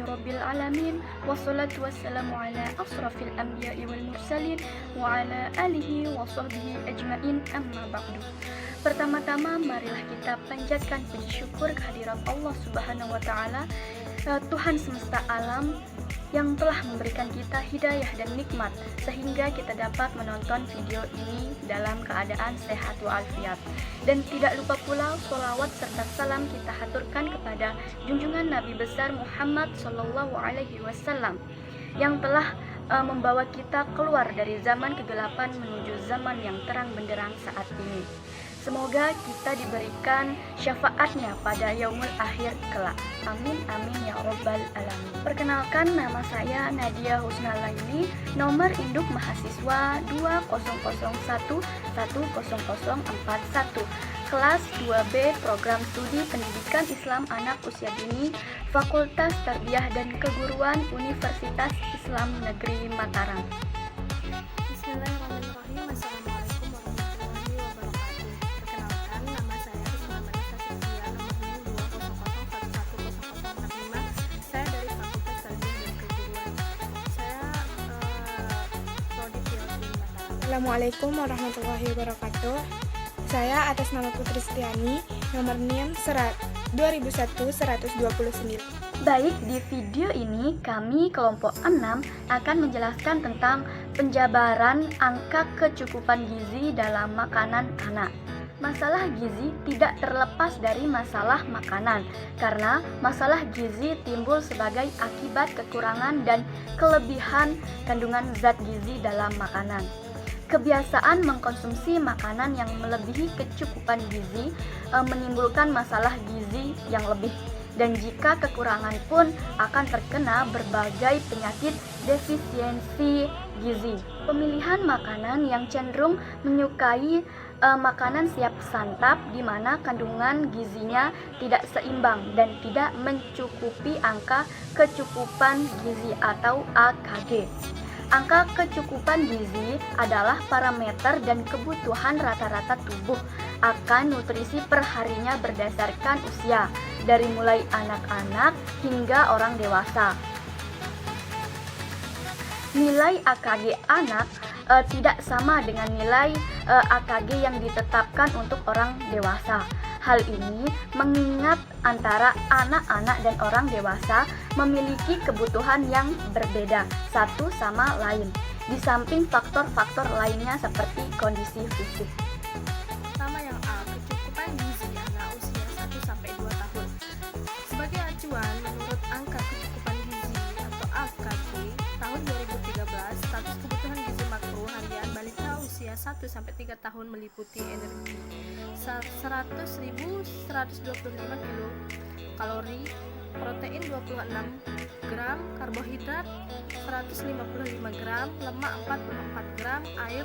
Rabbil Alamin. Wassalatu wassalamu ala asrafil anbiya'i wal mursalin wa ala alihi wa sahbihi ajma'in, amma ba'du. Pertama-tama marilah kita panjatkan puji syukur kehadirat Allah Subhanahu wa taala, Tuhan semesta alam, yang telah memberikan kita hidayah dan nikmat sehingga kita dapat menonton video ini dalam keadaan sehat walafiat. Dan tidak lupa pula sholawat serta salam kita haturkan kepada junjungan Nabi besar Muhammad Sallallahu Alaihi Wasallam yang telah membawa kita keluar dari zaman kegelapan menuju zaman yang terang benderang saat ini. Semoga kita diberikan syafaatnya pada yaumul akhir kelak. Amin amin ya robbal alamin. Perkenalkan, nama saya Nadia Husna Laili, nomor induk mahasiswa 2001100041, kelas 2B, program studi pendidikan Islam anak usia dini, Fakultas Tarbiyah dan Keguruan Universitas Islam Negeri Mataram. Bismillahirrahmanirrahim. Assalamualaikum warahmatullahi wabarakatuh. Perkenalkan, nama saya Risma Vanessa Sofia, nomor NIM 200111145. Saya dari Fakultas Tarbiyah dan Keguruan. Saya prodi PLB Mataram. Assalamualaikum warahmatullahi wabarakatuh. Saya atas nama Putri Setiani, nomor NIM 2001-129. Baik, di video ini kami kelompok 6 akan menjelaskan tentang penjabaran angka kecukupan gizi dalam makanan anak. Masalah gizi tidak terlepas dari masalah makanan, karena masalah gizi timbul sebagai akibat kekurangan dan kelebihan kandungan zat gizi dalam makanan. Kebiasaan mengkonsumsi makanan yang melebihi kecukupan gizi menimbulkan masalah gizi yang lebih, dan jika kekurangan pun akan terkena berbagai penyakit defisiensi gizi. Pemilihan makanan yang cenderung menyukai makanan siap santap di mana kandungan gizinya tidak seimbang dan tidak mencukupi angka kecukupan gizi atau AKG. Angka kecukupan gizi adalah parameter dan kebutuhan rata-rata tubuh akan nutrisi perharinya berdasarkan usia, dari mulai anak-anak hingga orang dewasa. Nilai AKG anak tidak sama dengan nilai AKG yang ditetapkan untuk orang dewasa. Hal ini mengingat antara anak-anak dan orang dewasa memiliki kebutuhan yang berbeda satu sama lain, di samping faktor-faktor lainnya seperti kondisi fisik. Pertama yang A, kecukupan gizi anak usia 1-2 tahun. Sebagai acuan, menurut angka kecukupan gizi atau AKG tahun 2013, status kebutuhan gizi makro harian balita usia 1-3 tahun meliputi energi 100.125 kilokalori, protein 26 gram, karbohidrat 155 gram, lemak 44 gram, air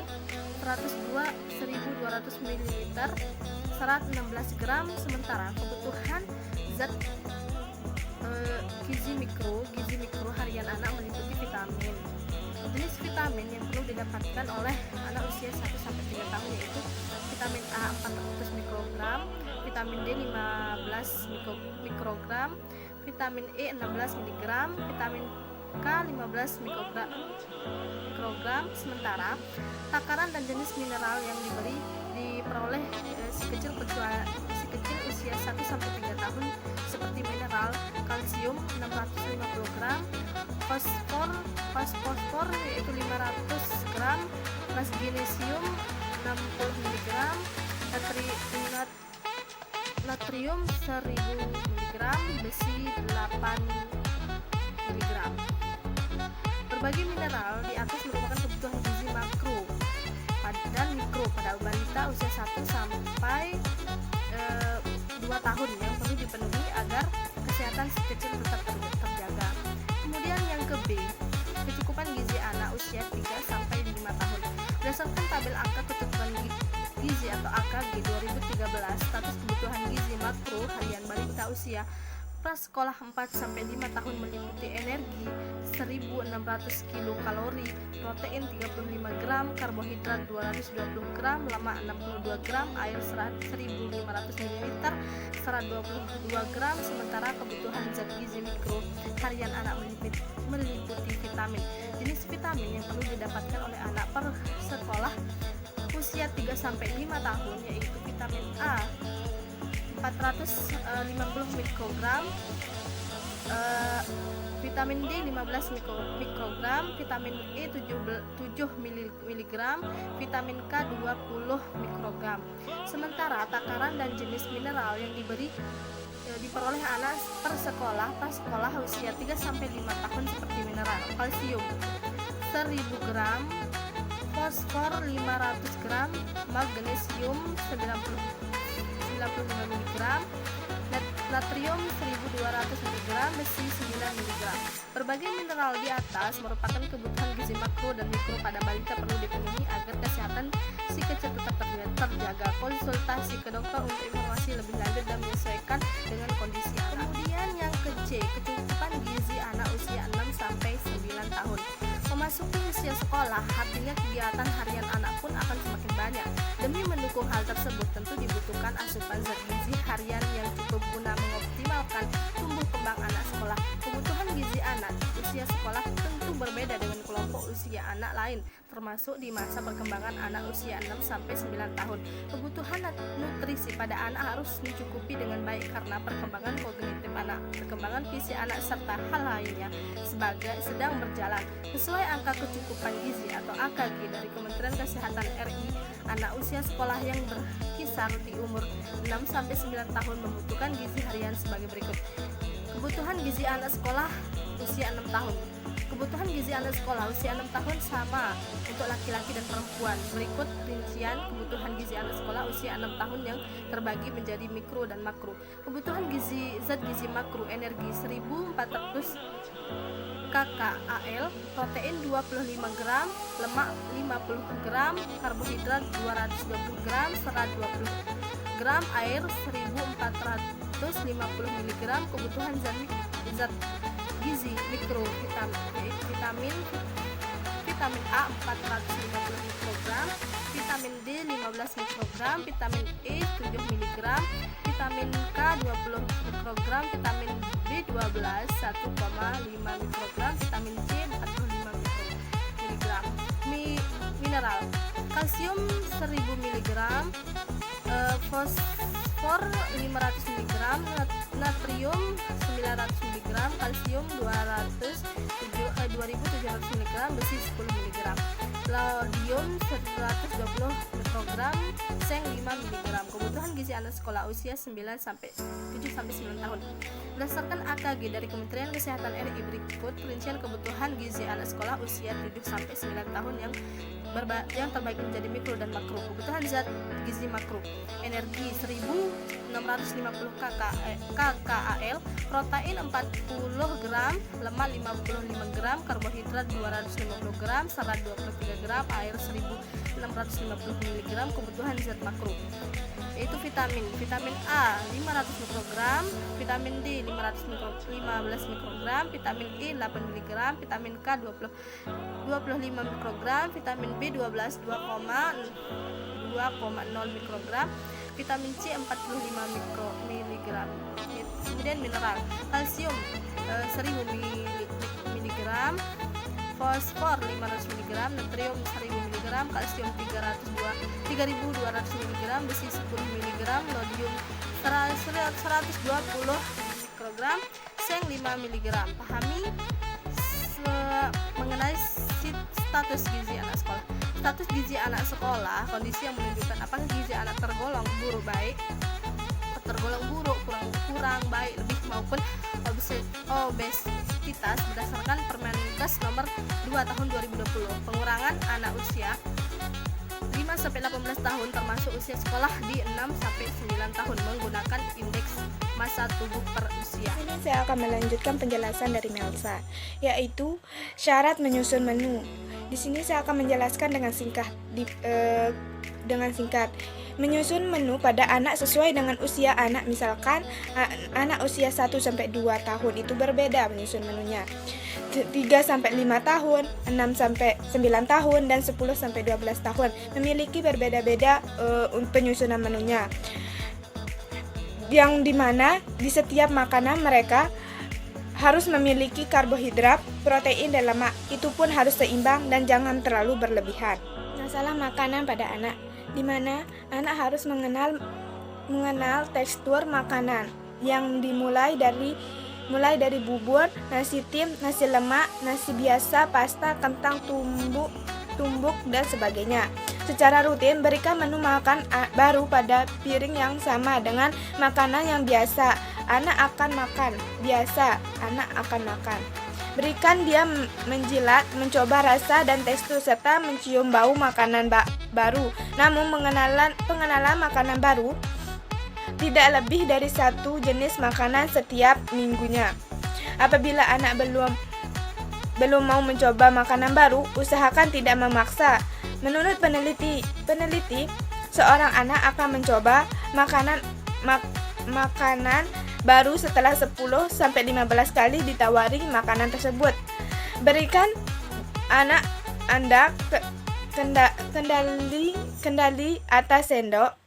102.200 ml, serat 16 gram. Sementara kebutuhan zat gizi mikro harian anak meliputi vitamin. Jenis vitamin yang perlu didapatkan oleh anak usia 1-3 tahun yaitu vitamin A 400 mikrogram, vitamin D 15 mikrogram, vitamin E 16 mg, vitamin K 15 mikrogram. Sementara takaran dan jenis mineral yang diperoleh si kecil usia 1-3 tahun seperti mineral kalsium 650 gram, fosfor yaitu 500 gram, magnesium 60 mg, natrium 1000 mg, besi 8 mg. Berbagai mineral di atas merupakan kebutuhan gizi makro dan mikro pada balita usia 1-2 tahun yang perlu dipenuhi agar kesehatan si kecil tetap terjaga. Kemudian yang ke B, kecukupan gizi anak usia 3-5 tahun. Berdasarkan tabel angka kecukupan gizi atau AKG 2013, status kebutuhan gizi makro harian balita usia prasekolah 4-5 tahun meliputi energi 1.600 kilokalori, protein 35 gram, karbohidrat 220 gram, lemak 62 gram, air 1.500 ml, serat 22 gram. Sementara kebutuhan zat gizi mikro harian anak meliputi vitamin. Jenis vitamin yang perlu didapatkan oleh anak per sekolah usia 3-5 tahun yaitu vitamin A 450 mikrogram, vitamin D 15 mikrogram, vitamin E 7 mg, vitamin K 20 mikrogram. Sementara takaran dan jenis mineral yang diperoleh anak per sekolah usia 3-5 tahun seperti mineral: kalsium 1000 gram, fosfor 500 gram, magnesium 95 mg, natrium 1200 mg, besi 9 mg. Berbagai mineral di atas merupakan kebutuhan gizi makro dan mikro pada balita perlu dipenuhi agar kesehatan si kecil tetap terjaga. Konsultasi ke dokter untuk informasi lebih lanjut dan menyesuaikan dengan kondisi anak. Kemudian yang ke-C, kecukupan gizi anak usia 6-9 tahun. Memasuki usia sekolah, artinya kegiatan harian anak pun akan semakin banyak. Demi mendukung hal tersebut, tentu dibutuhkan asupan zat gizi harian yang cukup guna mengoptimalkan tumbuh kembang anak sekolah. Kebutuhan gizi anak usia sekolah tentu berbeda dengan kelompok usia anak lain, termasuk di masa perkembangan anak usia 6-9 tahun. Kebutuhan nutrisi pada anak harus dicukupi dengan baik karena perkembangan kognitif anak, perkembangan fisik anak, serta hal lainnya sedang berjalan. Sesuai angka kecukupan gizi atau AKG dari Kementerian Kesehatan RI, anak usia sekolah yang berkisar di umur 6-9 tahun membutuhkan gizi harian sebagai berikut. Kebutuhan gizi anak sekolah usia 6 tahun. Kebutuhan gizi anak sekolah usia 6 tahun sama untuk laki-laki dan perempuan. Berikut rincian kebutuhan gizi anak sekolah usia 6 tahun yang terbagi menjadi mikro dan makro. Kebutuhan zat gizi makro: energi 1400 kcal, protein 25 gram, lemak 50 gram, karbohidrat 220 gram, serat 20 gram, air 1450 mg. Kebutuhan zat gizi mikro vitamin A 450 mikrogram, vitamin D 15 mikrogram, vitamin E 7 mg, vitamin K 20 mikrogram, vitamin B12 1,5 mikrogram, vitamin C 45 mikrogram. Mineral: kalsium 1000 mg, fosfor 500 mg, natrium 900 mg, kalsium 2700 mg, besi 10 mg, lodium 120 mikrogram, seng 5 mg. Kebutuhan gizi anak sekolah usia 7-9 tahun. Berdasarkan AKG dari Kementerian Kesehatan RI, berikut rincian kebutuhan gizi anak sekolah usia 7-9 tahun yang terbagi menjadi mikro dan makro. Kebutuhan zat gizi makro: energi 1650 kcal, protein 40 gram, lemak 55 gram, karbohidrat 250 gram, serat 23 gram, air 1650 mg. Kebutuhan zat makro yaitu vitamin A 500 mikrogram, vitamin D 15 mikrogram, vitamin E 8 mg, vitamin K 25 mikrogram, vitamin B12 2,0 mikrogram, vitamin C 45 mg. Kemudian mineral: kalsium 1000 mg, fosfor 500 mg, natrium 1000 mg, kalsium 3200 mg, besi 10 mg, lodium 120 mikrogram, seng 5 mg. Pahami mengenai status gizi anak sekolah. Status gizi anak sekolah, kondisi yang menunjukkan apakah gizi anak tergolong buruk, baik, tergolong buruk, kurang baik, lebih maupun obesitas berdasarkan Permenkes nomor 2 tahun 2020. Pengurangan anak usia 5-18 tahun termasuk usia sekolah di 6-9 tahun menggunakan indeks massa tubuh per usia. Ini saya akan melanjutkan penjelasan dari Melsa, yaitu syarat menyusun menu. Di sini saya akan menjelaskan dengan singkat. Menyusun menu pada anak sesuai dengan usia anak. Misalkan anak usia 1-2 tahun itu berbeda menyusun menunya. 3-5 tahun, 6-9 tahun, dan 10-12 tahun memiliki berbeda-beda penyusunan menunya. Yang dimana di setiap makanan mereka harus memiliki karbohidrat, protein, dan lemak. Itu pun harus seimbang dan jangan terlalu berlebihan. Masalah makanan pada anak, di mana anak harus mengenal tekstur makanan yang dimulai dari bubur, nasi tim, nasi lemak, nasi biasa, pasta, kentang, tumbuk, dan sebagainya. Secara rutin berikan menu makan baru pada piring yang sama dengan makanan yang biasa. Anak akan makan biasa, anak akan makan. Berikan dia menjilat, mencoba rasa dan tekstur serta mencium bau makanan baru. Namun pengenalan makanan baru tidak lebih dari satu jenis makanan setiap minggunya. Apabila anak belum mau mencoba makanan baru, usahakan tidak memaksa. Menurut peneliti, seorang anak akan mencoba makanan baru setelah 10-15 kali ditawari makanan tersebut. Berikan anak Anda kendali atas sendok.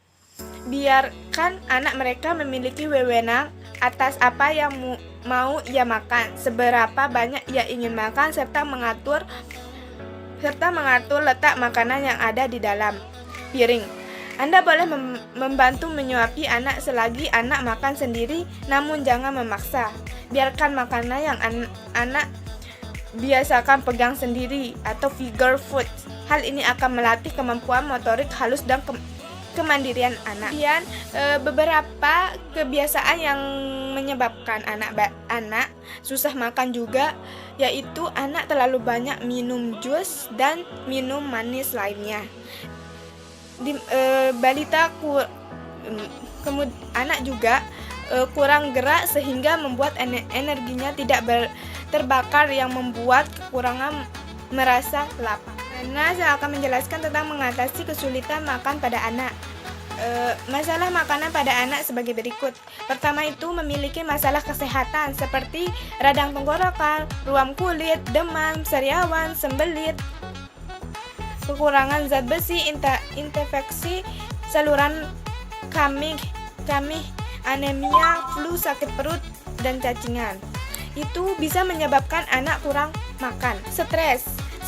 Biarkan anak mereka memiliki wewenang atas apa yang mau ia makan, seberapa banyak ia ingin makan, serta mengatur letak makanan yang ada di dalam piring. Anda boleh membantu menyuapi anak selagi anak makan sendiri, namun jangan memaksa. Biarkan makanan yang anak biasakan pegang sendiri atau finger food. Hal ini akan melatih kemampuan motorik halus dan kemandirian anak. Kemudian beberapa kebiasaan yang menyebabkan anak susah makan juga, yaitu anak terlalu banyak minum jus dan minum manis lainnya. Anak juga kurang gerak sehingga membuat energinya tidak terbakar yang membuat kekurangan merasa lapar. Nah, saya akan menjelaskan tentang mengatasi kesulitan makan pada anak. Masalah makanan pada anak sebagai berikut. Pertama itu memiliki masalah kesehatan seperti radang tenggorokan, ruam kulit, demam, sariawan, sembelit, kekurangan zat besi, infeksi saluran kemih, anemia, flu, sakit perut, dan cacingan. Itu bisa menyebabkan anak kurang makan.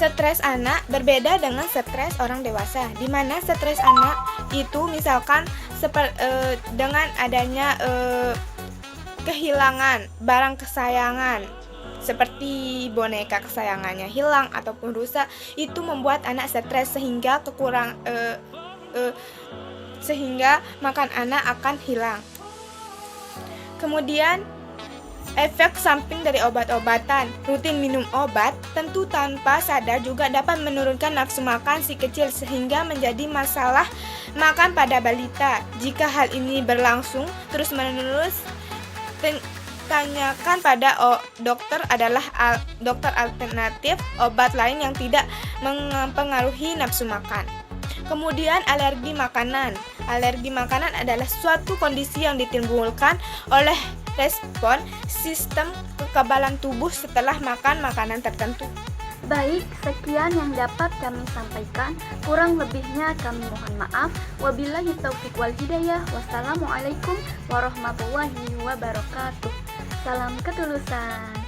Stres anak berbeda dengan stres orang dewasa, di mana stres anak itu misalkan dengan adanya kehilangan barang kesayangan seperti boneka kesayangannya hilang ataupun rusak, itu membuat anak stres sehingga makan anak akan hilang. Kemudian efek samping dari obat-obatan. Rutin minum obat tentu tanpa sadar juga dapat menurunkan nafsu makan si kecil sehingga menjadi masalah makan pada balita. Jika hal ini berlangsung terus-menerus, tanyakan pada dokter adalah dokter alternatif obat lain yang tidak mempengaruhi nafsu makan. Kemudian alergi makanan. Alergi makanan adalah suatu kondisi yang ditimbulkan oleh respon sistem kekebalan tubuh setelah makan makanan tertentu. Baik, sekian yang dapat kami sampaikan. Kurang lebihnya kami mohon maaf. Wabillahi taufiq wal hidayah. Wassalamualaikum warahmatullahi wabarakatuh. Salam ketulusan.